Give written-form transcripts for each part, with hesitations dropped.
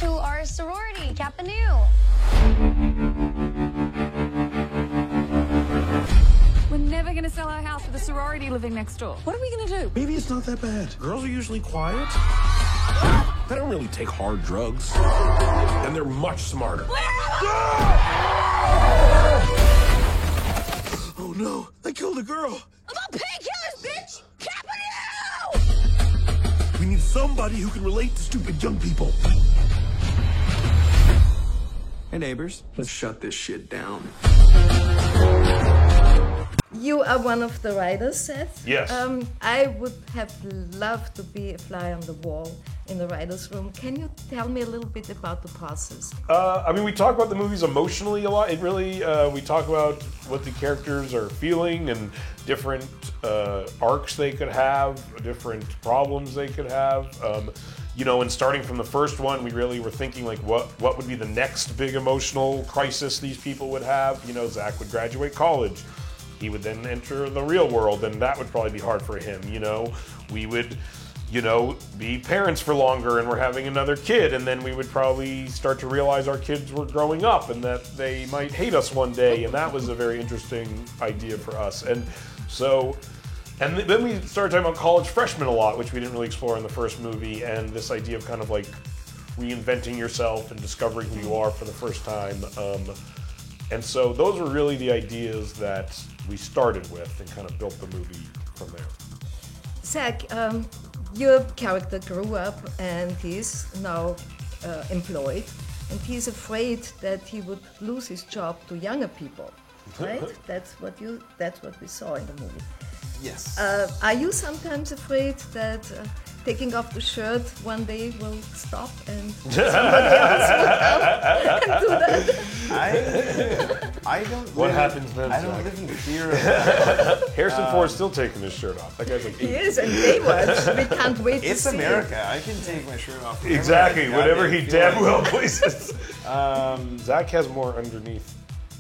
to our sorority, Kappa Nu. We're never going to sell our house with a sorority living next door. What are we going to do? Maybe it's not that bad. Girls are usually quiet. They don't really take hard drugs. And they're much smarter. Oh no, I killed a girl. I'm on painkillers, bitch! Kappa Nu! We need somebody who can relate to stupid young people. Hey, neighbors, let's shut this shit down. You are one of the writers, Seth. Yes. I would have loved to be a fly on the wall in the writer's room. Can you tell me a little bit about the process? I mean, we talk about the movies emotionally a lot. It really, we talk about what the characters are feeling and different arcs they could have, different problems they could have. You know, and starting from the first one, we really were thinking like, what would be the next big emotional crisis these people would have? You know, Zac would graduate college. He would then enter the real world, and that would probably be hard for him, you know. We would, you know, be parents for longer, and we're having another kid, and then we would probably start to realize our kids were growing up and that they might hate us one day, and that was a very interesting idea for us. And so, and then we started talking about college freshmen a lot, which we didn't really explore in the first movie, and this idea of kind of like reinventing yourself and discovering who you are for the first time. And so those were really the ideas that we started with and kind of built the movie from there. Zac, your character grew up and he's now employed, and he's afraid that he would lose his job to younger people, right? That's what we saw in the movie. Yes. Are you sometimes afraid that taking off the shirt one day will stop and somebody else will come and do that? I don't. What happens then? I don't live in fear of that. Harrison Ford's still taking his shirt off. That guy's like, He is, and Baywatch. We can't wait to It's see America. I can take my shirt off. exactly, whatever he damn will. well pleases. Zac has more underneath.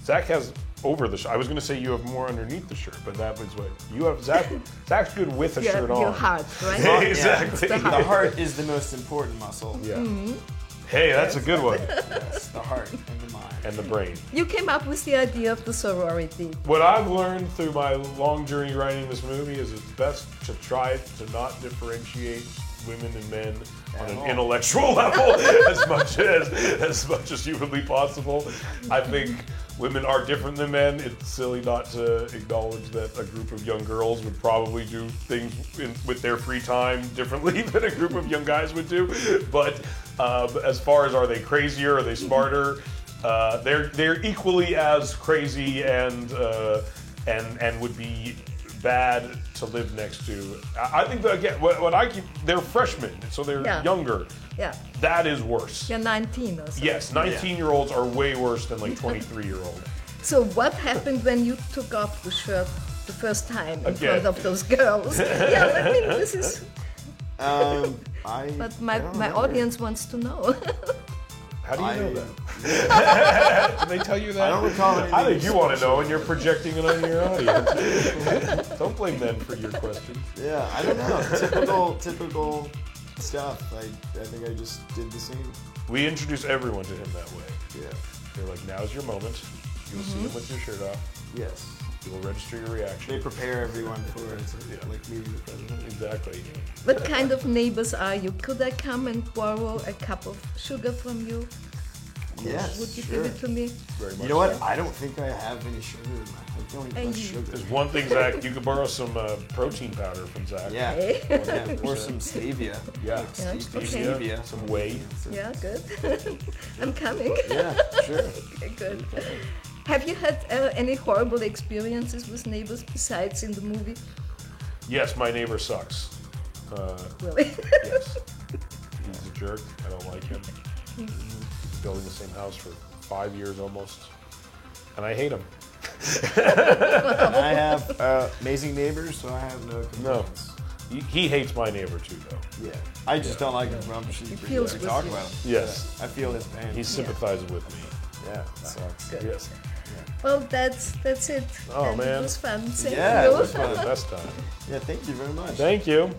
Zac has over the shirt. I was going to say you have more underneath the shirt, but that was what you have. Zach's good with a shirt on. Your heart, right? Exactly. Yeah, The heart is the most important muscle. Yeah. Mm-hmm. Hey, that's a good one. Yes, the heart and the mind. And the brain. You came up with the idea of the sorority. What I've learned through my long journey writing this movie is it's best to try to not differentiate women and men on an intellectual level as much as humanly possible. I think women are different than men. It's silly not to acknowledge that a group of young girls would probably do things with their free time differently than a group of young guys would do. But as far as are they crazier, are they smarter, they're equally as crazy and would be bad to live next to. I think that, again, they're freshmen, so they're younger. Yeah. That is worse. You're 19 or something. Yes, 19-year-olds are way worse than like 23-year-old. So what happened when you took off the shirt the first time in front of those girls? Yeah, I mean, this is... But my audience wants to know. How do you know that? Did they tell you that? I don't recall anything. I think you want to know, and you're projecting it on your audience. Don't blame them for your questions. Yeah, I don't know. Typical stuff. I think I just did the same. We introduce everyone to him that way. Yeah. They're like, now's your moment. You'll see him with your shirt off. Yes. You will register your reaction. They prepare everyone for like meeting the president. Exactly. What kind of neighbors are you? Could I come and borrow a cup of sugar from you? Yes, Would you sure. give it to me? Very much. You know what? I don't think I have any sugar in my I don't eat much sugar. There's one thing, Zac. You could borrow some protein powder from Zac. Yeah. Hey. Or some stevia. Yeah. Like Stevia. Some whey. Yeah, good. I'm coming. Yeah, sure. Okay, good. Have you had any horrible experiences with neighbors besides in the movie? Yes, my neighbor sucks. Really? Yes. He's a jerk. I don't like him. He's building the same house for 5 years almost. And I hate him. I have amazing neighbors, so I have no complaints. No. He hates my neighbor too, though. Yeah. I just don't like him grumpy. We feels with talk you. about him. Yes. Yeah. I feel his pain. He sympathizes with me. Yeah, that sucks. Good. Yes. Well, that's it. Oh, And man. It was fun. Thank Yeah, you. it was The best time. Yeah, thank you very much. Thank you.